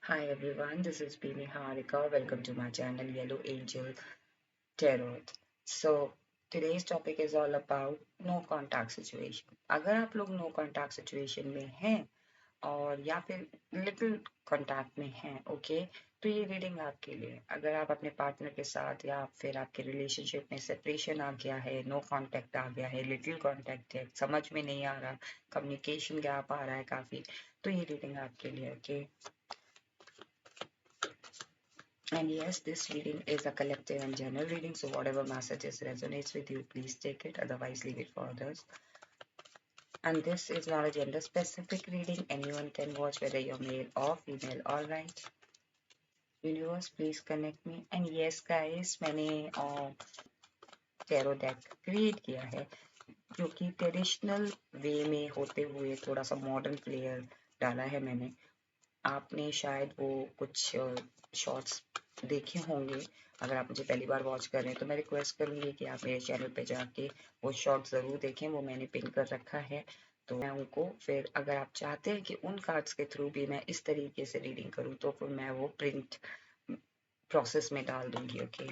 Hi everyone, this is Bini Harika. Welcome to my channel Yellow Angel Tarot. So today's topic is all about no contact situation. अगर आप लोग no contact situation में हैं और या फिर little contact में हैं, ओके, तो ये रीडिंग आपके लिए। अगर आप अपने पार्टनर के साथ या फिर आपके रिलेशनशिप में सेपरेशन आ गया है, नो कांटेक्ट आ गया है, लिटिल कांटेक्ट है, समझ में नहीं आ रहा, कम्युनिकेशन गैप आ रहा है काफी, तो ये रीडिंग आपके लिए, okay. And yes, this reading is a collective and general reading, so whatever messages resonates with you, please take it, otherwise leave it for others. And this is not a gender specific reading, anyone can watch whether you're male or female, alright. Universe, please connect me. And yes guys, मैंने tarot deck create किया है जो कि traditional way में होते हुए थोड़ा सा मॉडर्न फ्लेयर डाला है मैंने। आपने शायद वो कुछ शॉर्ट्स देखे होंगे। अगर आप मुझे पहली बार वॉच कर रहे हैं तो मैं रिक्वेस्ट करूंगी कि आप मेरे चैनल पे जाके वो शॉर्ट्स ज़रूर देखें, वो मैंने पिन कर रखा है। तो मैं उनको फिर अगर आप चाहते हैं कि उन कार्ड्स के थ्रू भी मैं इस तरीके से रीडिंग करूं तो फिर मैं वो प्रिंट प्रोसेस में डाल दूंगी, ओके।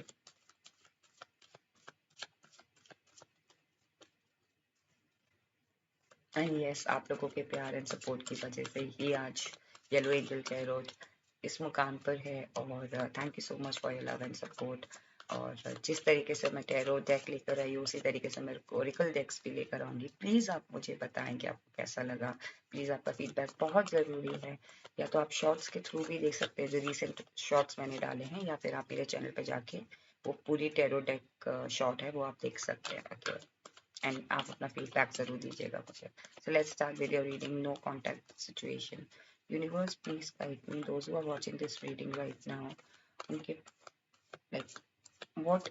एंड यस, आप लोगों के प्यार एंड सपोर्ट की वजह से ही आज येलो एंजल टैरोट इस मुकाम पर है। और thank you so much for your love and support. और जिस तरीके से मैं टैरो डेक लेकर आई हूँ उसी तरीके से मैं ओरेकल डेक्स भी लेकर आऊंगी। प्लीज़ आप मुझे बताएं कि आपको कैसा लगा। प्लीज़ आपका फीडबैक बहुत ज़रूरी है। या तो आप शॉर्ट्स के थ्रू भी देख सकते हैं, जो रिसेंट शॉर्ट्स मैंने डाले हैं, या फिर आप मेरे चैनल पर जाके वो पूरी टैरो डेक शॉर्ट है वो आप देख सकते हैं, ओके। एंड आप अपना फीडबैक ज़रूर दीजिएगा मुझे। So let's start with your reading, no contact situation. Universe, please guide me. Those who are watching this reading right now, उनके like what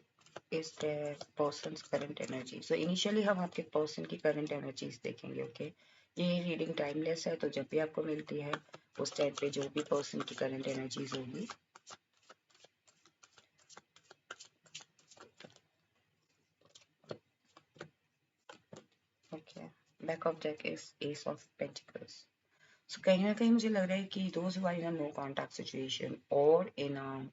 is their person's current energy? So initially हम आपके person की current energies देखेंगे, okay? ये reading timeless है, तो जब भी आपको मिलती है उस टाइम पे जो भी पर्सन की करंट एनर्जीज होगी okay. Back of deck is ace of pentacles. So कहीं ना कहीं मुझे लग रहा है कि those who are in a no contact situation और in a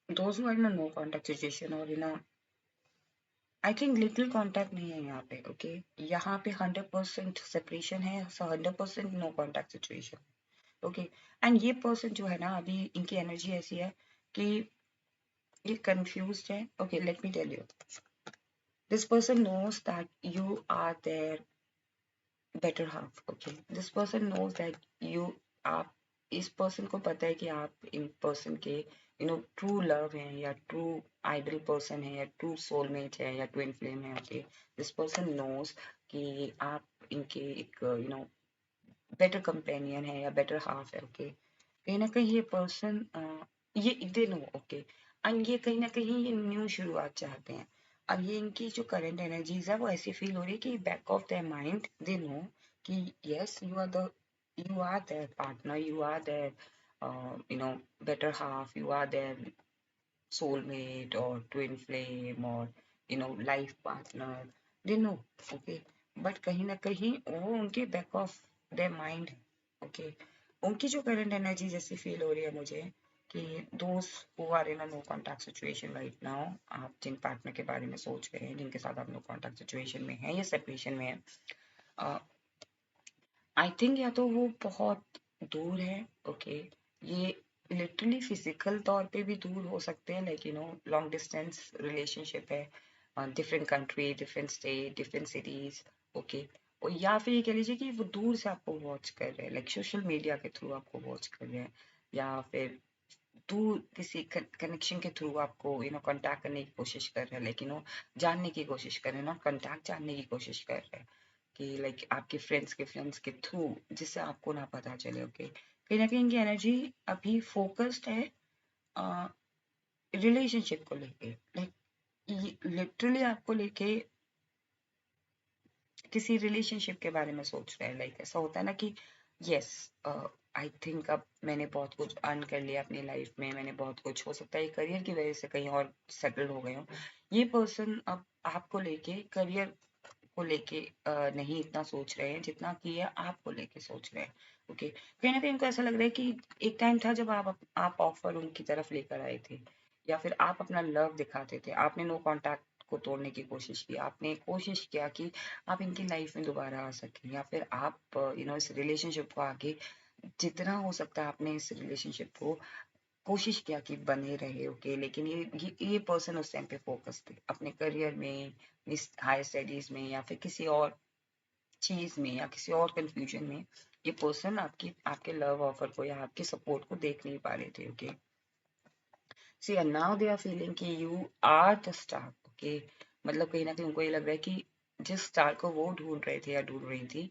those who are in a no contact situation और in a I think little contact नहीं है यहाँ पे, ओके। यहाँ पे 100% सेपरेशन है, 100% no contact situation, okay. And ये पर्सन जो है ना, अभी इनकी एनर्जी ऐसी है कि ये कंफ्यूज है, okay. Let me tell you, this person knows that you are their better half, okay. This person knows that you, आप, इस पर्सन को पता है कि आप इन पर्सन के ट्रू लव हैं, या ट्रू आइडल पर्सन है, या ट्रू सोलमेट है, या ट्विन फ्लेम है, ओके। दिस पर्सन नोज कि आप इनके एक बेटर कंपेनियन है या बेटर हाफ है, ओके। कहीं ना कहीं ये पर्सन ये दे नो, ओके। एंड ये कहीं ना कहीं ये न्यू शुरुआत चाहते हैं। अब ये इनकी जो करंट एनर्जीज है वो ऐसी फील हो रही है कि back of their mind they know कि yes, you are their partner, you are their better half, you are their soulmate or twin flame or life partner, they know, okay। but कहीं ना कहीं वो उनके बैक ऑफ their mind है, okay। उनकी जो current energy जैसी feel हो रही है मुझे कि दोस्त who are in a no contact situation right now, आप जिन पार्टनर के बारे में सोच रहे हैं, जिनके साथ आप नो कॉन्टैक्ट सिचुएशन में हैं या सेपरेशन में है, आई थिंक या तो वो बहुत दूर है, ओके। ये लिटरली फिजिकल तौर पे भी दूर हो सकते हैं, लाइक लॉन्ग डिस्टेंस रिलेशनशिप है, different country, different state, different cities, okay. और या फिर ये कह लीजिए कि वो दूर से आपको वॉच कर रहे हैं, लाइक सोशल मीडिया के थ्रू आपको वॉच कर रहे हैं, या फिर दूर किसी कनेक्शन के थ्रू आपको कांटेक्ट करने की कोशिश कर रहे हैं, लेकिन वो जानने की कोशिश कर रहे हैं, नॉट कांटेक्ट, जानने की कोशिश कर रहे हैं कि लाइक आपके फ्रेंड्स के थ्रू, जिससे आपको ना पता चले, ओके। कहीं ना कहीं इनकी एनर्जी अभी फोकस्ड है रिलेशनशिप को लेके, लाइक लिटरली आपको लेके किसी रिलेशनशिप के बारे में सोच रहे हैं। लाइक ऐसा होता है ना कि यस, आई थिंक अब मैंने बहुत कुछ अर्न कर लिया अपनी लाइफ में, मैंने बहुत कुछ, हो सकता है करियर की वजह से कहीं और सेटल हो गए हो। ये पर्सन अब आपको लेके करियर को लेके नहीं इतना सोच रहे हैं जितना कि ये आपको लेके सोच रहे हैं। ओके, कहीं ना कहीं उनको ऐसा लग रहा है कि एक टाइम था जब आप ऑफर उनकी तरफ लेकर आए थे, या फिर आप अपना लव दिखाते थे, आपने नो कांटेक्ट को तोड़ने की कोशिश की, आपने कोशिश किया कि आप इनकी लाइफ में दोबारा आ सकें, या फिर आप इस रिलेशनशिप को आगे जितना हो सकता है आपने इस रिलेशनशिप को कोशिश किया कि बने रहे। ओके, लेकिन ये पर्सन उस टाइम पे फोकस थे अपने करियर में, इस हायर स्टडीज में, या फिर किसी और चीज में, या किसी और कंफ्यूजन में ये पर्सन आपके लव ऑफर को या आपके सपोर्ट को देख नहीं पा रहे थे। Okay, see now they are feeling कि you are the star. Okay, मतलब कहीं ना कहीं उनको ये लग रहा है कि जिस स्टार को वो ढूंढ रहे थे या ढूंढ रही थी,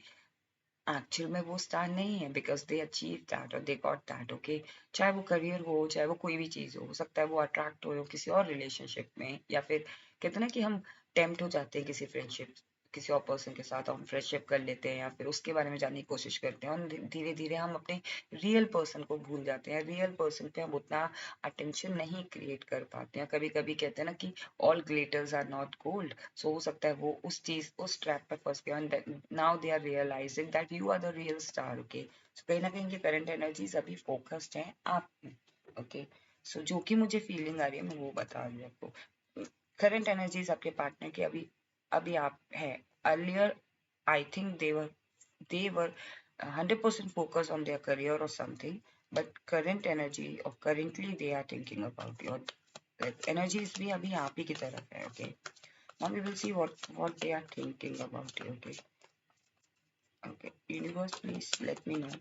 एक्चुअल में वो स्टार नहीं है, बिकॉज दे अचीव दैट और दे गॉट दैट। ओके, चाहे वो करियर हो, चाहे वो कोई भी चीज़ हो सकता है वो अट्रैक्ट हो किसी और रिलेशनशिप में, या फिर कहते हैं ना कि हम टेम्प्ट हो जाते हैं किसी फ्रेंडशिप, किसी और पर्सन के साथ हम फ्रेंडशिप कर लेते हैं या फिर उसके बारे में जानने की कोशिश करते हैं, और धीरे धीरे हम अपने रियल पर्सन को भूल जाते हैं, रियल पर्सन पे हम उतना अटेंशन नहीं क्रिएट कर पाते हैं। कभी कभी कहते हैं ना कि all glitters are not gold, so हो सकता है वो उस ट्रैप पे फंस गया, and now they are realising that you are the real star. Okay, so कहीं ना कहीं ये करंट एनर्जीज अभी फोकस्ड हैं आप में। ओके, सो जो कि मुझे फीलिंग आ रही है मैं वो बता रही हूँ आपको। करंट एनर्जीज आपके पार्टनर की अभी अभी आप है, earlier I think they were 100% focused on their career or something, but current energy or currently they are thinking about your energies भी अभी आप ही की तरफ है। okay, now we will see what they are thinking about you। okay, okay, universe please let me know,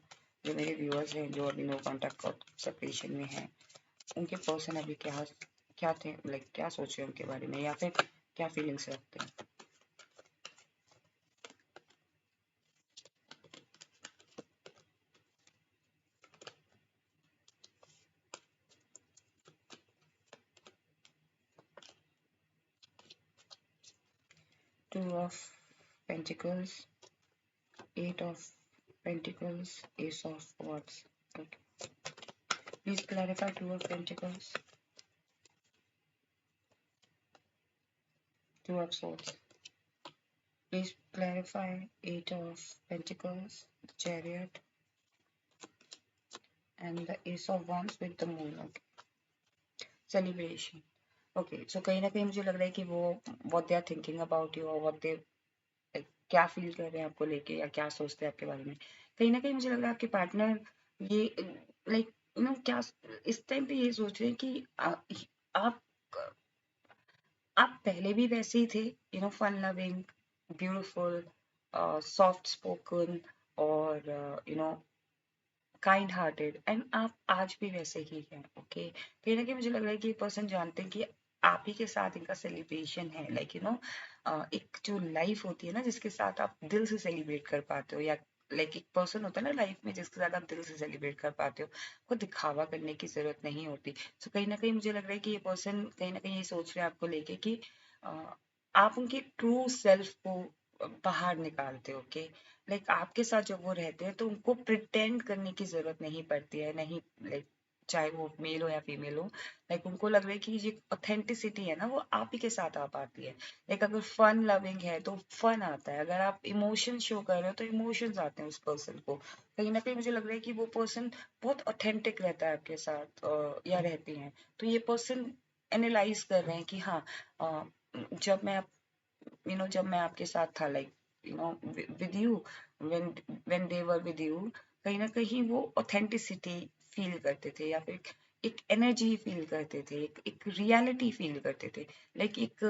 जो मेरे viewers हैं जो अभी नो कॉन्टैक्ट सेपरेशन में हैं, उनके पर्सन अभी क्या क्या थे, लाइक क्या सोच रहे हैं उनके बारे में, या फिर क्या फीलिंग्स रखते हैं। Two of pentacles, Eight of Pentacles, Ace of Wands. Okay. Please clarify Two of Pentacles, Two of Swords. Please clarify Eight of Pentacles, the Chariot, and the Ace of Wands with the Moon. Okay. Celebration. Okay. So कहीं ना कहीं मुझे लग रहा है कि वो what they are thinking about you, और what they like, क्या फील कर रहे हैं आपको लेके, या क्या सोचते हैं आपके बारे में। कहीं ना कहीं मुझे लग रहा है आपके पार्टनर ये लाइक क्या इस टाइम पे ये सोच रहे हैं कि आप आप पहले भी वैसे ही थे, fun loving, beautiful, soft spoken, और काइंड हार्टेड, एंड आप आज भी वैसे ही हैं। ओके, कहीं ना कहीं मुझे लग रहा है कि ये पर्सन जानते हैं कि आप ही के साथ इनका सेलिब्रेशन है, लाइक एक जो लाइफ होती है ना जिसके साथ आप दिल से सेलिब्रेट कर पाते हो, या लाइक एक पर्सन होता है ना लाइफ में जिसके साथ आप दिल से सेलिब्रेट कर पाते हो, को दिखावा करने की जरूरत नहीं होती। सो कहीं ना कहीं मुझे लग रहा है कि ये पर्सन कहीं ना कहीं ये सोच रहे हैं आपको लेके कि आप उनके ट्रू सेल्फ को बाहर निकालते हो। ओके, लाइक आपके साथ जब वो रहते हैं तो उनको प्रिटेंड करने की जरूरत नहीं पड़ती है, नहीं, लाइक चाहे वो मेल हो या फीमेल हो, लाइक उनको लग रहा है कि ये ऑथेंटिसिटी है ना वो आप ही के साथ आ पाती है। लाइक अगर फन लविंग है तो फन आता है, अगर आप इमोशन शो कर रहे हो तो इमोशंस आते हैं उस पर्सन को। कहीं ना कहीं मुझे लग रहा है कि वो पर्सन बहुत ऑथेंटिक रहता है आपके साथ, या रहती हैं। तो ये पर्सन एनालाइज कर रहे हैं कि हाँ, जब मैं जब मैं आपके साथ था, like with you, when when they were with you, कहीं ना कहीं वो ऑथेंटिसिटी फील करते थे, या फिर एक एनर्जी फील करते थे, एक रियलिटी फील करते थे। लाइक एक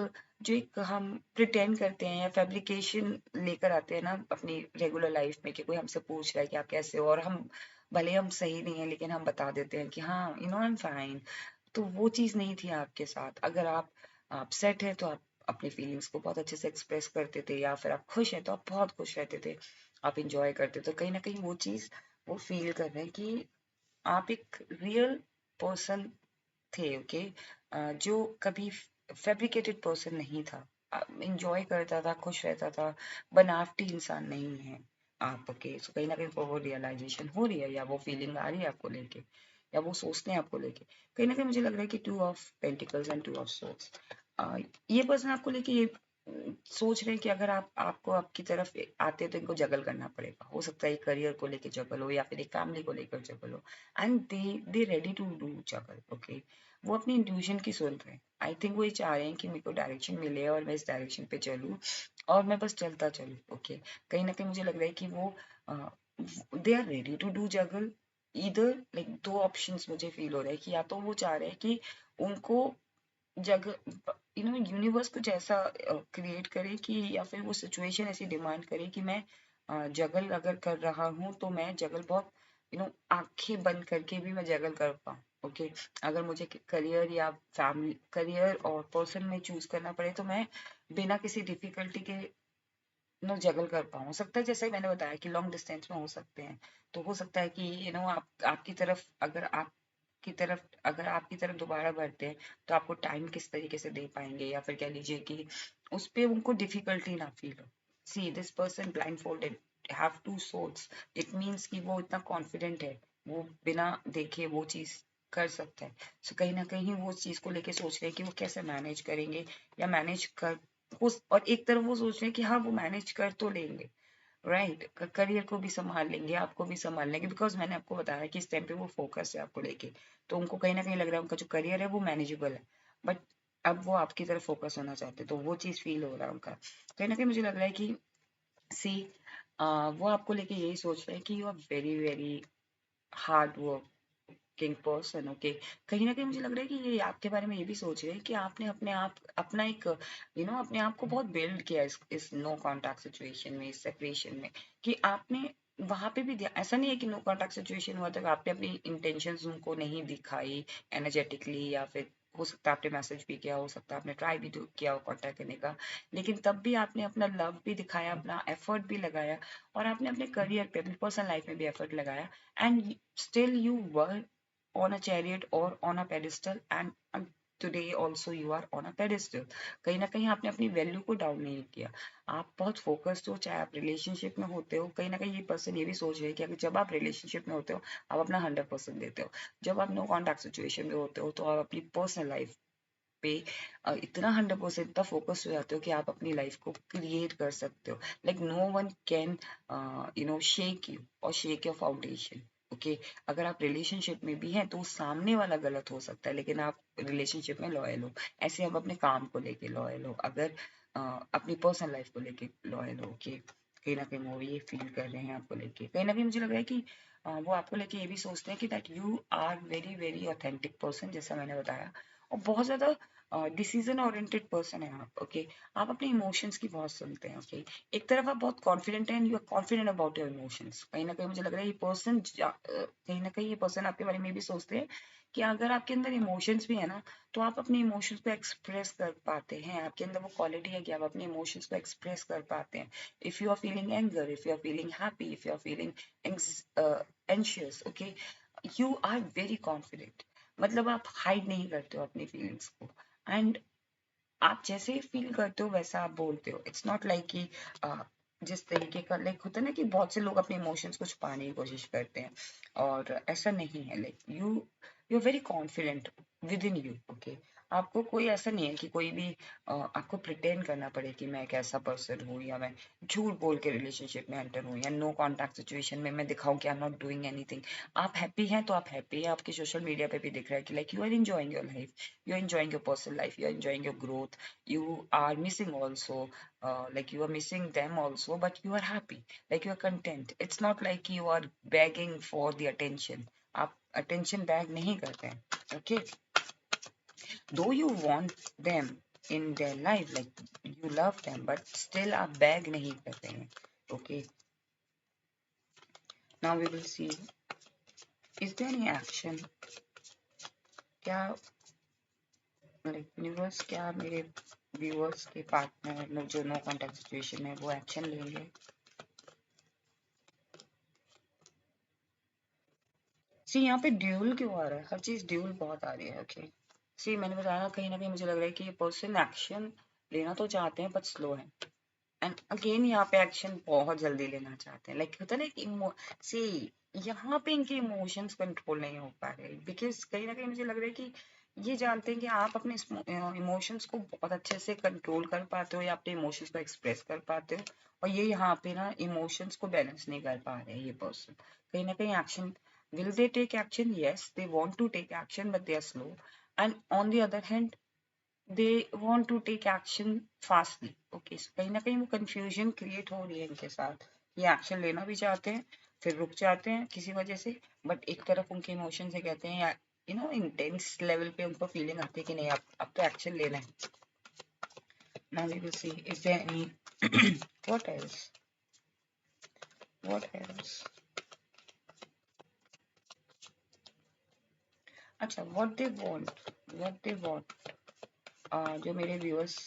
हम प्रिटेंड करते हैं या फैब्रिकेशन लेकर आते हैं ना अपनी रेगुलर लाइफ में, कि कोई हमसे पूछ रहा है कि आप कैसे हो, और हम भले हम सही नहीं है लेकिन हम बता देते हैं कि हाँ आई एम फाइन। तो वो चीज़ नहीं थी आपके साथ। अगर आप अपसेट है तो आप अपनी फीलिंग्स को बहुत अच्छे से एक्सप्रेस करते थे, या फिर आप खुश हैं तो आप बहुत खुश रहते थे, आप इंजॉय करते थे। तो कहीं ना कहीं वो चीज़ वो फील कर रहे हैं कि आप एक रियल पर्सन थे। ओके, जो कभी फैब्रिकेटेड पर्सन नहीं था, इंजॉय करता था, खुश रहता था, बनावटी इंसान नहीं है आप। ओके, सो कहीं ना कहीं वो रियलाइजेशन हो रही है, या वो फीलिंग आ रही है आपको लेके, या वो सोचते हैं आपको लेके। कहीं ना कहीं मुझे लग रहा है कि two of pentacles and two of swords, ये पर्सन आपको लेके सोच रहे हैं कि अगर आपको आपकी तरफ आते तो इनको जगल करना पड़ेगा। हो सकता है एक करियर को लेके जगल हो या फिर एक फैमिली को लेकर जगल हो, and they ready to do juggle. Okay, वो अपनी इंट्यूशन की सुन रहे हैं। आई थिंक वो ये चाह रहे हैं कि मेरे को डायरेक्शन मिले और मैं इस डायरेक्शन पे चलूँ और मैं बस चलता चलूँ। ओके, कहीं ना कहीं मुझे लग रहा है कि वो they are ready to do juggle. इधर लाइक दो ऑप्शंस मुझे फील हो रहा है कि या तो वो चाह रहे हैं कि उनको जगह यूनिवर्स कुछ ऐसा क्रिएट करे कि, या फिर वो सिचुएशन ऐसी डिमांड करे कि मैं जगल अगर कर रहा हूँ तो मैं जगल बहुत आंखें बंद करके भी मैं जगल कर पाऊँ। ओके, अगर मुझे करियर या फैमिली, करियर और पर्सन में चूज करना पड़े तो मैं बिना किसी डिफिकल्टी के जगल कर पाऊँ। हो सकता है जैसे ही मैंने बताया कि लॉन्ग डिस्टेंस में हो सकते हैं, तो हो सकता है कि आप आपकी तरफ अगर आपकी तरफ दोबारा बढ़ते हैं तो आपको टाइम किस तरीके से दे पाएंगे, या फिर कह लीजिए कि उस पे उनको डिफिकल्टी ना फील हो। See this person blindfolded have two souls, it means कि वो इतना कॉन्फिडेंट है, वो बिना देखे वो चीज कर सकता है। सो कहीं ना कहीं वो उस चीज को लेके सोच रहे हैं कि वो कैसे मैनेज करेंगे या मैनेज कर और एक तरफ वो सोच रहे हैं कि हाँ वो मैनेज कर तो लेंगे, राइट, करियर को भी संभाल लेंगे, आपको भी संभाल लेंगे, बिकॉज मैंने आपको बताया कि इस टाइम पे वो फोकस है आपको लेके। तो उनको कहीं ना कहीं लग रहा है उनका जो करियर है वो मैनेजेबल है, बट अब वो आपकी तरफ फोकस होना चाहते हैं, तो वो चीज फील हो रहा है उनका। कहीं ना कहीं मुझे लग रहा है कि सी वो आपको लेके यही सोच रहे हैं कि you are very very hardworking person. Okay, कहीं ना कहीं मुझे लग रहा है कि ये आपके बारे में ये भी सोच रहे हैं कि आपने अपने आप अपना एक अपने आप को बहुत बिल्ड किया इस नो कॉन्टैक्ट सिचुएशन में, इस सेपरेशन में, कि आपने वहां पे भी ऐसा नहीं है कि नो कॉन्टैक्ट सिचुएशन हुआ तो आपने अपनी इंटेंशंस उनको नहीं दिखाई एनर्जेटिकली, या फिर हो सकता है आपने मैसेज भी किया, हो सकता है आपने ट्राई भी किया हो कांटेक्ट करने का, लेकिन तब भी आपने अपना लव भी दिखाया, अपना एफर्ट भी लगाया, और आपने अपने करियर पे, अपनी पर्सनल लाइफ में भी एफर्ट लगाया, and still you were on a chariot or on a pedestal, and today also you are on a pedestal। कहीं ना कहीं आपने अपनी वैल्यू को डाउन नहीं किया, आप बहुत फोकस्ड हो, चाहे आप रिलेशनशिप में होते हो। कहीं ना कहीं ये पर्सन ये भी सोच रहे हैं कि अगर जब आप रिलेशनशिप में होते हो आप अपना 100% देते हो, जब आप नो कॉन्टैक्ट सिचुएशन में होते हो तो आप अपनी पर्सनल लाइफ पे इतना 100% इतना फोकस हो जाते हो कि आप अपनी लाइफ को क्रिएट कर सकते हो। Like no one can shake you और शेक योर फाउंडेशन। ओके, अगर आप रिलेशनशिप में भी हैं तो सामने वाला गलत हो सकता है, लेकिन आप रिलेशनशिप में लॉयल हो। ऐसे आप अपने काम को लेके लॉयल हो, अगर अपनी पर्सनल लाइफ को लेके लॉयल हो। ओके, कहीं ना कहीं वो ये फील कर रहे हैं आपको लेके। कहीं ना कहीं मुझे लग रहा है कि वो आपको लेके ये भी सोचते हैं कि that you are very very authentic person, जैसा मैंने बताया, और बहुत ज्यादा डिसीजन ओरिएंटेड पर्सन है आप। ओके, आप अपने इमोशंस की बहुत सुनते हैं। ओके, एक तरफ आप बहुत कॉन्फिडेंट हैं, you are confident about your emotions. कहीं ना कहीं मुझे लग रहा है ये पर्सन कहीं ना कहीं ये पर्सन आपके बारे में भी सोचते हैं कि अगर आपके अंदर इमोशंस भी है ना, तो आप अपने इमोशंस को एक्सप्रेस कर पाते हैं, आपके अंदर वो क्वालिटी है कि आप अपने इमोशंस को एक्सप्रेस कर पाते हैं। If you are feeling anger, if you are feeling happy, if you are feeling anxious, okay, you are very confident. मतलब आप हाइड नहीं करते हो अपनी फीलिंग्स को, एंड आप जैसे फील करते हो वैसा आप बोलते हो। इट्स नॉट लाइक कि जिस तरीके का लाइक होता है ना कि बहुत से लोग अपने इमोशंस को छुपाने की कोशिश करते हैं, और ऐसा नहीं है। Like you are very confident within you. Okay, आपको कोई ऐसा नहीं है कि कोई भी आपको प्रिटेंड करना पड़े कि मैं एक ऐसा पर्सन हूँ, या मैं झूठ बोल के रिलेशनशिप में एंटर हूँ, या नो कॉन्टैक्ट सिचुएशन में मैं दिखाऊं कि I am not doing anything. आप हैप्पी हैं तो आप हैप्पी हैं, आपके सोशल मीडिया पे भी दिख रहा है कि like you are enjoying your life, you are enjoying your personal life, you are enjoying your growth, you are missing also, like you are missing them also, but you are happy, like you are content। It's not like you are begging for the attention, आप attention beg नहीं करते हैं। Okay, though you want them in their life, like you love them, but still आप beg नहीं करते हैं। Okay, now we will see, is there any action, क्या like universe, क्या मेरे व्यूअर्स के पार्टनर जो नो कॉन्टैक्ट सिचुएशन है वो एक्शन लेंगे। सी यहाँ पे ड्यूल क्यों आ रहा है, हर चीज ड्यूल बहुत आ रही है। ओके, सी मैंने बताया कहीं ना कहीं मुझे लग रहा है कि ये पर्सन एक्शन लेना तो चाहते हैं बट स्लो है, एंड अगेन यहाँ पे एक्शन बहुत जल्दी लेना चाहते हैं। लाइक होता है ना कि सी यहाँ पे इनके इमोशंस कंट्रोल नहीं हो पा रहे, बिकॉज कहीं ना कहीं मुझे लग रहा है कि ये जानते हैं कि आप अपने इमोशंस को बहुत अच्छे से कंट्रोल कर पाते हो या अपने इमोशंस को एक्सप्रेस कर पाते हो, और ये यहाँ पे ना इमोशंस को बैलेंस नहीं कर पा रहे हैं ये पर्सन। कहीं ना कहीं action, will they take action? Yes, they want to take action but they are slow, and on the other hand they want to take action fastly. Okay, so कहीं ना कहीं वो कंफ्यूजन क्रिएट हो रही है इनके साथ। ये एक्शन लेना भी चाहते हैं, फिर रुक जाते हैं किसी वजह से, बट एक तरफ उनके इमोशन से कहते हैं या इंटेंस लेवल पे उनको फीलिंग आती है कि नहीं, अब तो एक्शन लेना है। Now we will see is there any what else, what else. अच्छा, व्हाट दे वांट जो मेरे व्यूअर्स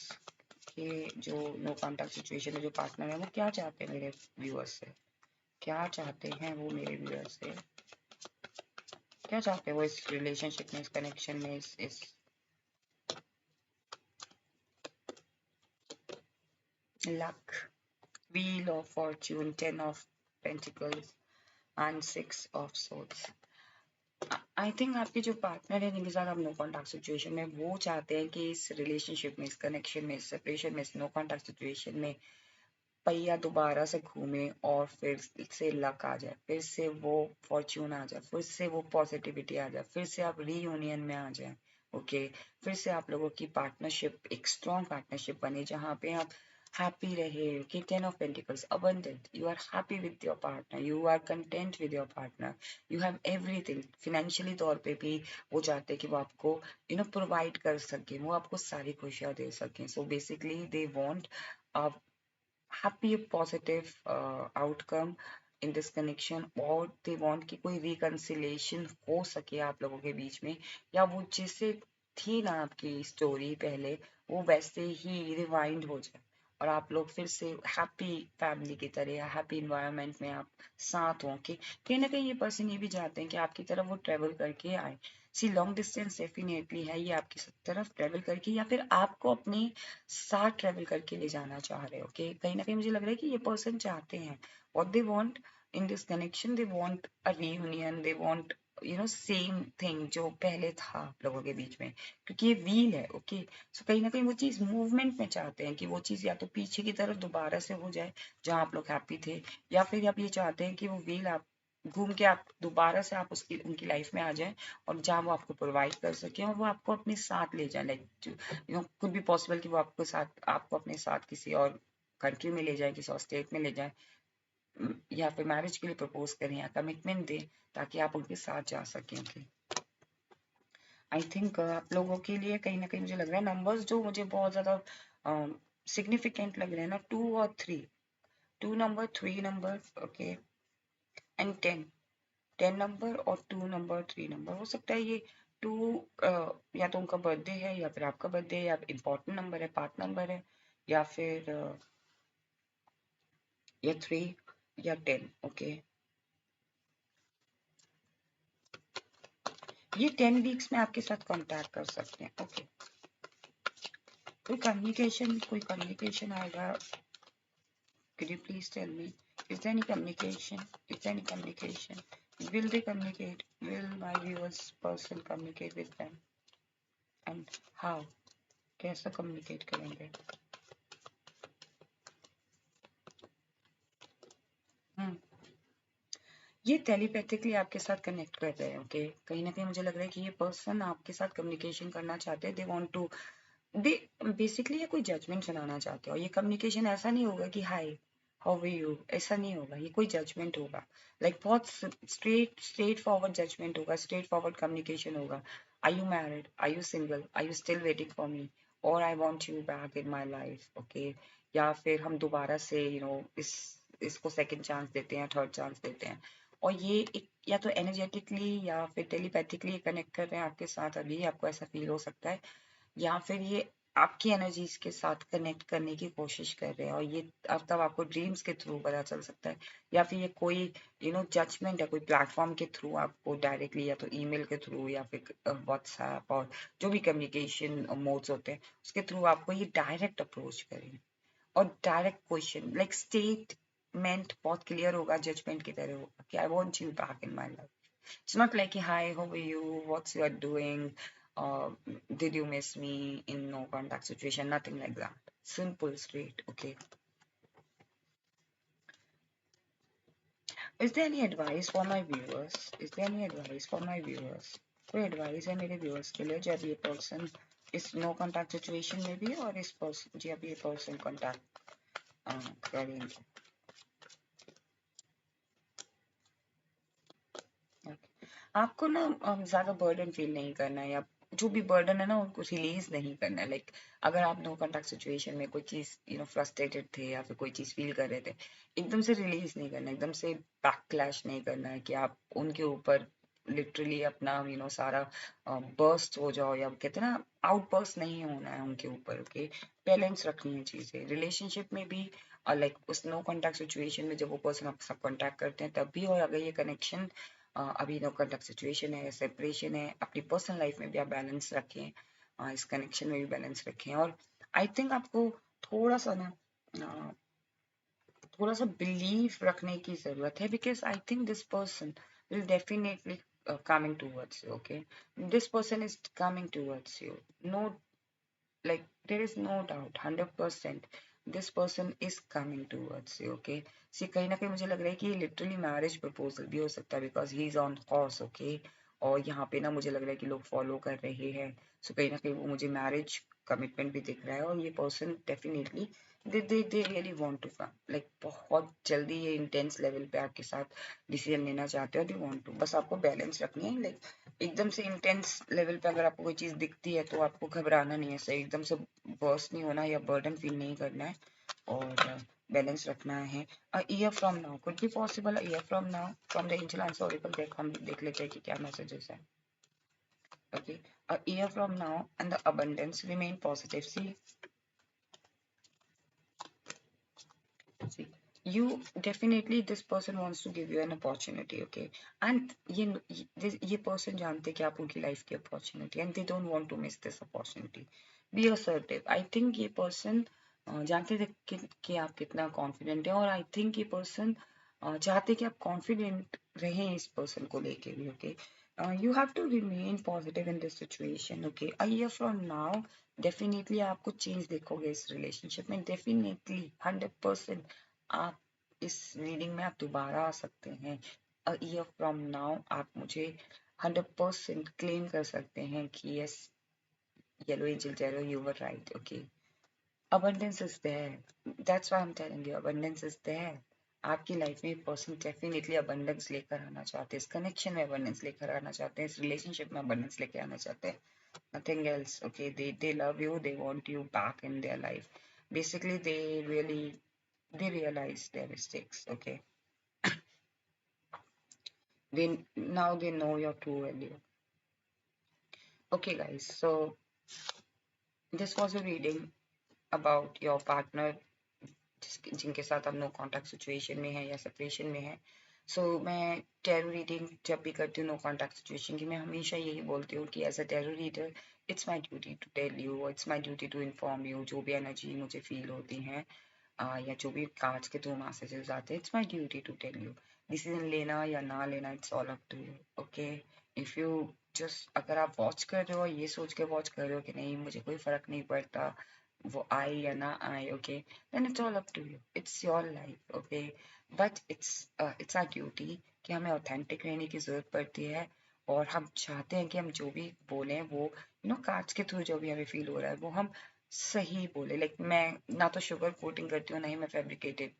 के जो नो कॉन्टैक्ट सिचुएशन में जो पार्टनर है वो क्या चाहते हैं मेरे व्यूअर्स से, क्या चाहते हैं वो मेरे व्यूअर्स से, क्या चाहते हैं वो इस रिलेशनशिप में, इस कनेक्शन में, इस luck, wheel of Fortune, 10 of Pentacles and 6 of Swords। I think आपके जो पार्टनर है जिनके साथ आप नो कॉन्टैक्ट सिचुएशन में, वो चाहते हैं कि इस रिलेशनशिप में, इस कनेक्शन में, इस सेपरेशन में, इस नो कॉन्टैक्ट सिचुएशन में पहिया दोबारा से घूमे और फिर से लक आ जाए, फिर से वो फॉर्च्यून आ जाए, फिर से वो पॉजिटिविटी आ जाए, फिर से आप रीयूनियन में आ जाए। ओके, फिर से आप लोगों की पार्टनरशिप एक स्ट्रॉन्ग पार्टनरशिप बने जहाँ पे आप हैप्पी रहे कि 10 of Pentacles abundant, you are happy with your partner, you are content with your partner, you have everything। Financially तौर पे भी वो चाहते हैं कि वो आपको प्रोवाइड कर सके, वो आपको सारी खुशियाँ दे सकें। So basically they want happy positive outcome in this connection, और they want कि कोई reconciliation हो सके आप लोगों के बीच में, या वो जैसे थी ना आपकी स्टोरी पहले वो वैसे ही रिवाइंड हो जाए और आप लोग फिर से हैप्पी फैमिली की तरह या हैप्पी इन्वायरमेंट में आप साथ हों। कि कहीं ना कहीं ये पर्सन ये भी चाहते हैं कि आपकी तरफ वो ट्रेवल करके आए। सी लॉन्ग डिस्टेंस डेफिनेटली है, ये आपकी तरफ ट्रेवल करके या फिर आपको अपने साथ ट्रेवल करके ले जाना चाह रहे हो। कि कहीं ना कहीं मुझे लग रहा है कि ये पर्सन चाहते हैं, what they want in this connection, they want a reunion, they want same thing जो पहले था आप लोगों के बीच में, क्योंकि ये व्हील है। ओके, सो कहीं ना कहीं वो चीज़ मूवमेंट में चाहते हैं कि वो चीज़ या तो पीछे की तरफ दोबारा से हो जाए जहाँ आप लोग हैप्पी थे, या फिर आप ये चाहते हैं कि वो व्हील आप घूम के आप दोबारा से आप उसकी उनकी लाइफ में आ जाए और जहाँ वो आपको प्रोवाइड कर सके और वो आपको अपने साथ ले जाए। लाइक कुड बी पॉसिबल कि वो आपको अपने साथ किसी और कंट्री में ले जाए, किसी और स्टेट में ले जाए, या फिर मैरिज के लिए प्रपोज करें या कमिटमेंट दें ताकि आप उनके साथ जा सकें। ओके, आई थिंक आप लोगों के लिए कहीं ना कहीं मुझे लग रहा है नंबर्स जो मुझे बहुत ज़्यादा सिग्निफिकेंट लग रहे हैं ना, 2 और 3, 2 number, 3 number, okay, and 10 number और 2 नंबर, 3 नंबर। हो सकता है ये 2 या तो उनका बर्थडे है या फिर आपका बर्थडे है, या इम्पोर्टेंट नंबर है, पार्ट नंबर है, या फिर या 3 या 10। ओके, ये 10 वीक्स में आपके साथ कांटेक्ट कर सकते हैं। ओके, कोई कम्युनिकेशन आएगा? Could you please tell me, is there any communication? Is there any communication? Will they communicate? Will my viewers person communicate with them? And how? कैसा communicate करेंगे? हम्म, ये टेलीपैथिकली आपके साथ कनेक्ट कर रहे हैं। ओके, कहीं ना कहीं मुझे लग रहा है कि ये पर्सन आपके साथ कम्युनिकेशन करना चाहते हैं। They want to, they basically ये कोई जजमेंट सुनाना चाहते हो। ये कम्युनिकेशन ऐसा नहीं होगा कि हाय हाउ आर यू, ऐसा नहीं होगा, ये कोई जजमेंट होगा। लाइक बहुत स्ट्रेट फॉरवर्ड जजमेंट होगा, स्ट्रेट फॉरवर्ड कम्युनिकेशन होगा। Are you married, are you single, are you still waiting for me, और I want you back in my life. Okay, या फिर हम दोबारा से इसको सेकेंड चांस देते हैं, थर्ड चांस देते हैं। और ये एक या तो एनर्जेटिकली या फिर टेलीपैथिकली कनेक्ट कर रहे हैं आपके साथ, अभी आपको ऐसा फील हो सकता है, या फिर ये आपकी एनर्जीज के साथ कनेक्ट करने की कोशिश कर रहे हैं, और ये अब तब आपको ड्रीम्स के थ्रू पता चल सकता है, या फिर ये कोई जजमेंट है, कोई प्लेटफॉर्म के थ्रू आपको डायरेक्टली, या तो ईमेल के थ्रू या फिर व्हाट्सएप और जो भी कम्युनिकेशन मोड्स होते हैं उसके थ्रू आपको ये डायरेक्ट अप्रोच करेंगे। और डायरेक्ट क्वेश्चन लाइक स्टेटमेंट बहुत क्लियर होगा, जजमेंट की तरह होगा कि I want you back in my life. It's not like hi how are you, what's you are doing, did you miss me in no contact situation? Nothing like that. Simple, straight. Okay. Is there any advice for my viewers? Is there any advice for my viewers? कोई advice है मेरे viewers के लिए जब ये person इस no contact situation में भी और इस पर्सन जब ये पर्सन कॉन्टैक्ट करेंगे? आपको ना ज्यादा बर्डन फील नहीं करना है, या जो भी बर्डन है ना उनको रिलीज नहीं करना है। लाइक अगर आप नो कॉन्टैक्ट सिचुएशन में कोई चीज फ्रस्ट्रेटेड थे या फिर कोई चीज फील कर रहे थे, एकदम से रिलीज नहीं करना, एकदम से बैकक्लैश नहीं करना है कि आप उनके ऊपर लिटरली अपना सारा बर्स्ट हो जाओ, या कहते हैं ना आउटबर्स्ट नहीं होना है उनके ऊपर। ओके, बैलेंस रखनी है चीजें रिलेशनशिप में भी। लाइक उस नो कॉन्टैक्ट सिचुएशन में जब वो पर्सन आपके साथ कॉन्टैक्ट करते हैं तब भी, और अगर ये कनेक्शन अभी नो कॉन्टैक्ट सिचुएशन है, सेपरेशन है, अपनी पर्सनल लाइफ में भी आप बैलेंस रखें, इस कनेक्शन में भी बैलेंस रखें। और आई थिंक आपको थोड़ा सा ना थोड़ा सा बिलीव रखने की जरूरत है, because I think this person will definitely coming towards you. Okay, this person is coming towards you. No, like there is no doubt, 100% this person is coming towards you. Okay, see कहीं ना कहीं मुझे लग रहा है कि ये literally marriage proposal भी हो सकता है, because he is on horse. Okay, और यहाँ पे ना मुझे लग रहा है कि लोग फॉलो कर रहे हैं, सो कहीं ना कहीं वो मुझे मैरिज कमिटमेंट भी दिख रहा है, और ये person definitely they really want to come, like बहुत जल्दी ये इंटेंस लेवल पे आपके साथ डिसीजन लेना चाहते हो। दे वांट टू, बस आपको बैलेंस रखनी है। लाइक एकदम से इंटेंस लेवल पे अगर आपको कोई चीज दिखती है तो आपको घबराना नहीं है, सही एकदम से बर्स्ट नहीं होना या बर्डन फील नहीं करना है, और बैलेंस रखना है। A year from now could be possible, a year from now from the angel answer oracle deck हम देख लेते हैं कि क्या मैसेजेस है। Okay, a year from now and the abundance remain positive. See, you definitely, this person wants to give you an opportunity. Okay, and ये person जानते कि आप उनकी life की opportunity, and they don't want to miss this opportunity. Be assertive. I think ये person जानते थे कि आप कितना confident है, और I think ये person चाहते कि आप confident रहें इस person को लेके भी। Okay, you have to remain positive in this situation. Okay, a year from now definitely आपको चेंज देखोगे इस रिलेशनशिप में, डेफिनेटली 100% आप इस रीडिंग में आप दोबारा आ सकते हैं। अ ईयर फ्रॉम नाउ आप मुझे 100% क्लेम कर सकते हैं कि yes, yellow angel tarot, you were right. Okay, abundance is there, that's why I'm telling you, abundance is there। आपकी लाइफ में पर्सन डेफिनेटली अबंडेंस लेकर आना चाहते हैं, इस कनेक्शन में अबंडेंस लेकर आना चाहते हैं, इस रिलेशनशिप में अबंडेंस लेकर आना चाहते हैं। Nothing else. Okay, they love you, they want you back in their life. Basically they realize their mistakes. Okay, now they know your true value. Okay guys, so this was a reading about your partner जिनके साथ आप no contact situation में है या separation में है। सो मैं tarot reading जब भी करती हूँ नो कॉन्टैक्ट सिचुएशन की, मैं हमेशा यही बोलती हूँ कि as a tarot reader it's my duty to tell you, it's my duty to inform you, जो भी एनर्जी मुझे फील होती हैं या जो भी कार्ड्स के थ्रू मैसेजेस आते हैं, it's my duty to tell you. Decision लेना या ना लेना it's all up to you. Okay, if you just अगर आप वॉच कर रहे हो, ये सोच के वॉच कर रहे हो कि नहीं मुझे कोई फर्क नहीं पड़ता वो आए या ना आए, okay, then it's all up to you, it's your life. Okay, but it's our duty कि हमें ऑथेंटिक रहने की जरूरत पड़ती है, और हम चाहते हैं कि हम जो भी बोलें वो कार्ड्स के थ्रू जो भी हमें फील हो रहा है वो हम सही बोले। लाइक मैं ना तो शुगर कोटिंग करती हूँ, ना ही मैं फैब्रिकेटेड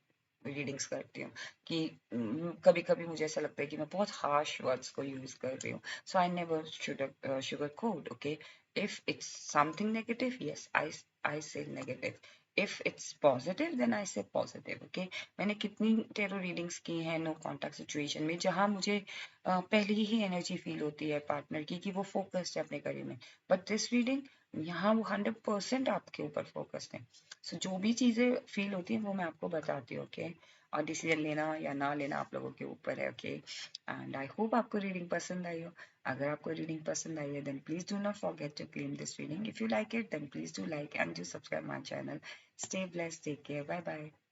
रीडिंग्स करती हूँ कि कभी कभी मुझे ऐसा लगता है कि मैं बहुत हार्श वर्ड्स को यूज कर रही हूँ, so I never sugarcoat. Okay, if it's something negative, yes, I say negative, if it's positive then I say positive। okay, मैंने कितनी टेरो रीडिंग्स की हैं नो कॉन्टैक्ट सिचुएशन में जहां मुझे पहले ही एनर्जी फील होती है पार्टनर की कि वो फोकस्ड है अपने करियर में, बट दिस रीडिंग यहाँ वो 100% आपके ऊपर फोकस्ड है। सो जो भी चीजें फील होती हैं वो मैं आपको बताती हूँ। ओके, और डिसीजन लेना या ना लेना आप लोगों के ऊपर है। ओके, एंड आई होप आपको रीडिंग पसंद आई हो। अगर आपको रीडिंग पसंद आई है then please do not forget to claim this reading। if you like it then please do like and do subscribe my channel। stay blessed, take care, bye bye।